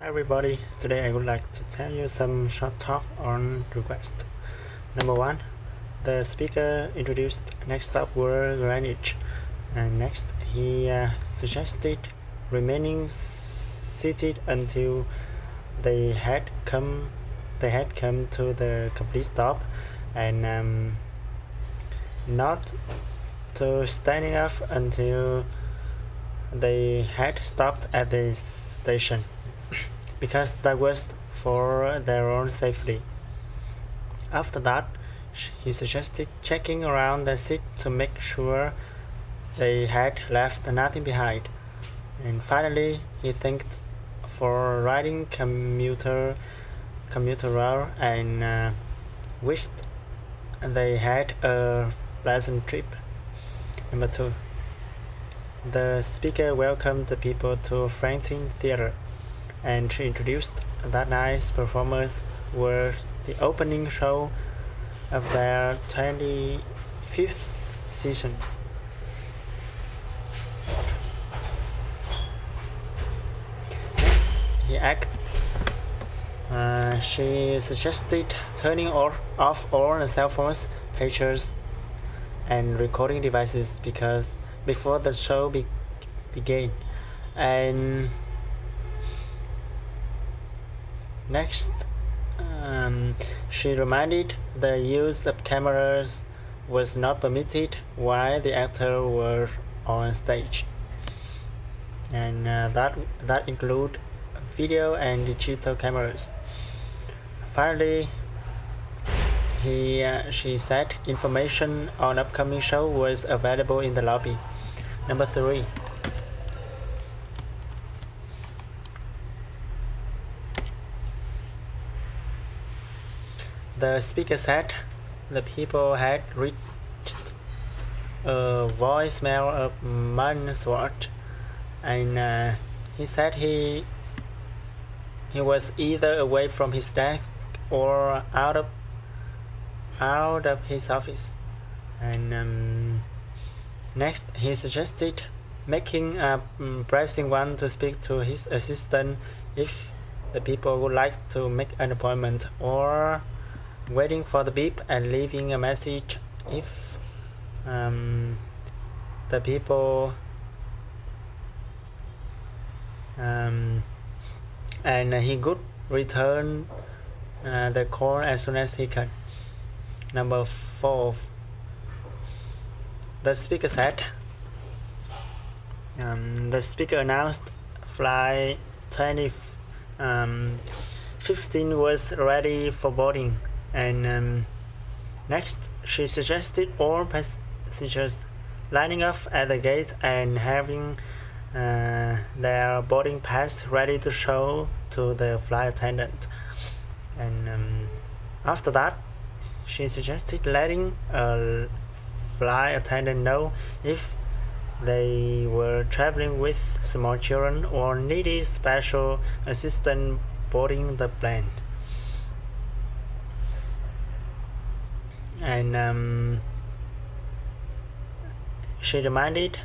Hi everybody, today I would like to tell you some short talk on request. Number one, the speaker introduced next stop were Greenwich, and next he suggested remaining seated until they had come to the complete stop, and not to standing up until they had stopped at the station, because that was for their own safety. After that, he suggested checking around the seat to make sure they had left nothing behind. And finally, he thanked for riding commuter rail and wished they had a pleasant trip. Number two, the speaker welcomed the people to Franklin Theatre, and she introduced that night's performers were the opening show of their 25th seasons. Next, he acted. She suggested turning off all the cell phones, pictures, and recording devices because before the show began. And next, she reminded the use of cameras was not permitted while the actors were on stage, and that include video and digital cameras. Finally, she said information on upcoming show was available in the lobby. Number three, the speaker said the people had reached a voicemail of months worth, and he said he was either away from his desk or out of his office. And next, he suggested pressing 1 to speak to his assistant if the people would like to make an appointment, or waiting for the beep and leaving a message if the people and he could return the call as soon as he could. Number 4, the speaker said the speaker announced flight 2015 was ready for boarding. And next, she suggested all passengers lining up at the gate and having their boarding pass ready to show to the flight attendant. And after that, she suggested letting a flight attendant know if they were traveling with small children or needed special assistance boarding the plane. And she reminded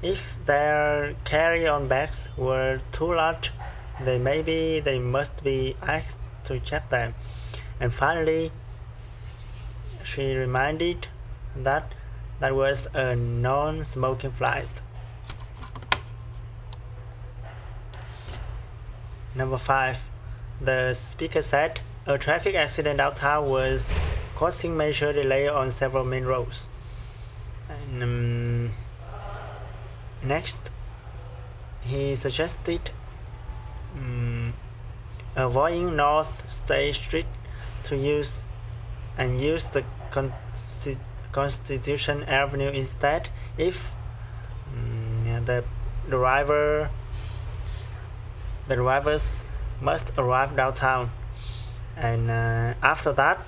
if their carry-on bags were too large, they must be asked to check them. And finally, she reminded that was a non-smoking flight. Number 5, the speaker said a traffic accident downtown was causing major delay on several main roads. And next, he suggested avoiding North State Street to use the Constitution Avenue instead if the drivers must arrive downtown. And after that,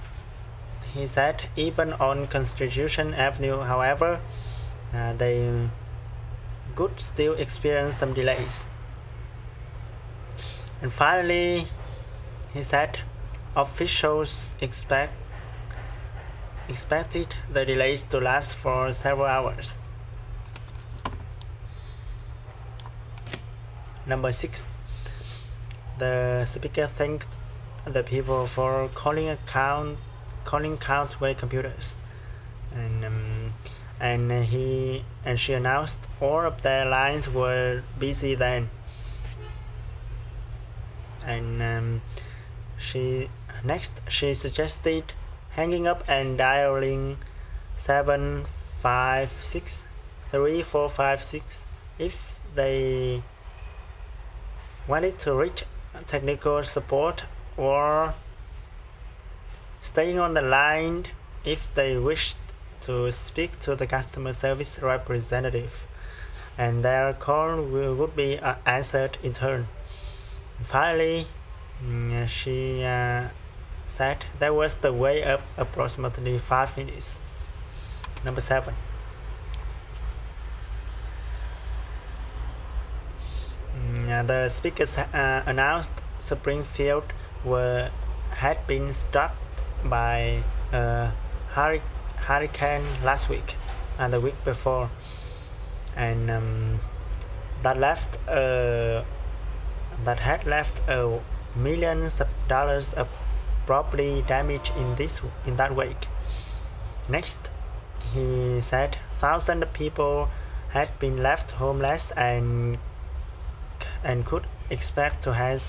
he said even on Constitution Avenue, however, they could still experience some delays. And finally, he said officials expected the delays to last for several hours. Number 6, The speaker thanked the people for calling Countway computers, and she announced all of their lines were busy then. And she suggested hanging up and dialing 756-3456 if they wanted to reach technical support, or staying on the line if they wished to speak to the customer service representative, and their call would be answered in turn. Finally, she said that was the way up approximately 5 minutes. Number 7. The speakers announced Springfield had been struck by a hurricane last week and the week before, and that had left millions of dollars of property damage in that wake. Next, he said thousands of people had been left homeless and could expect to had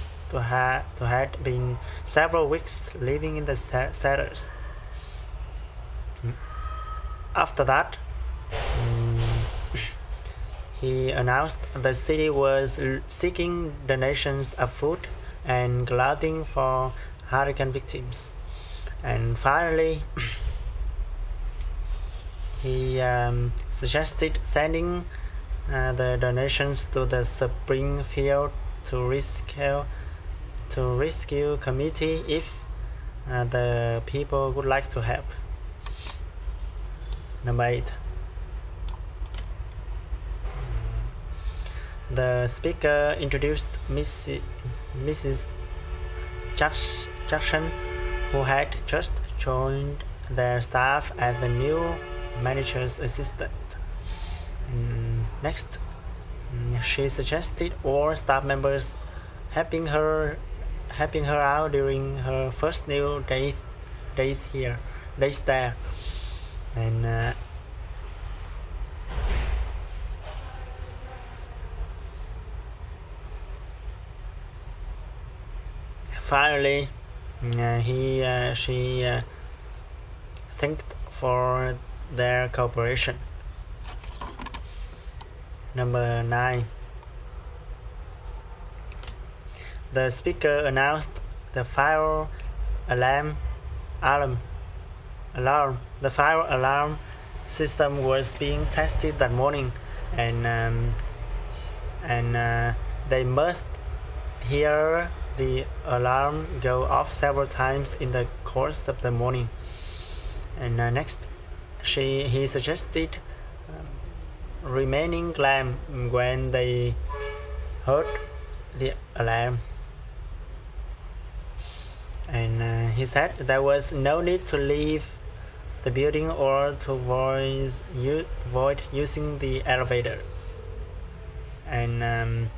been several weeks living in the cellars. After that, he announced the city was seeking donations of food and clothing for hurricane victims. And finally, he suggested sending the donations to the Springfield to rescue committee if the people would like to help. Number 8. The speaker introduced Mrs. Jackson, who had just joined their staff as the new manager's assistant. Next, she suggested all staff members helping her out during her first new days there. And finally, she thanked for their cooperation. Number 9. The speaker announced the fire alarm. The fire alarm system was being tested that morning, and they must hear the alarm go off several times in the course of the morning. And next, he suggested remaining calm when they heard the alarm. And he said there was no need to leave the building or to avoid using the elevator. And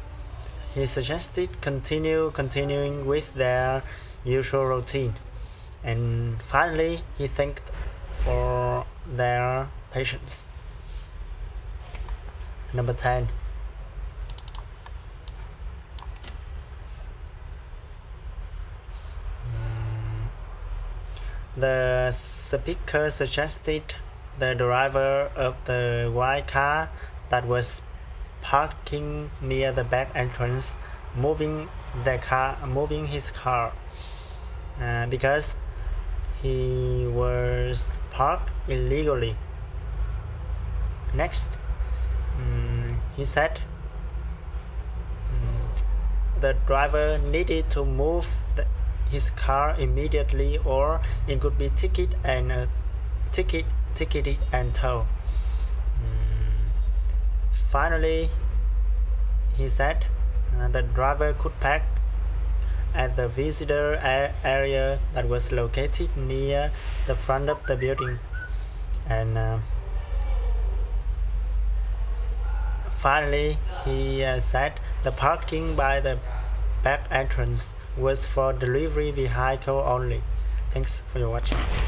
he suggested continuing with their usual routine. And finally, he thanked for their patience. Number 10. The speaker suggested the driver of the white car that was parking near the back entrance moving his car because he was parked illegally. Next, he said the driver needed to move his car immediately, or it could be ticketed and towed. Finally, he said the driver could park at the visitor area that was located near the front of the building. And finally, he said the parking by the back entrance was for delivery vehicle only. Thanks for your watching.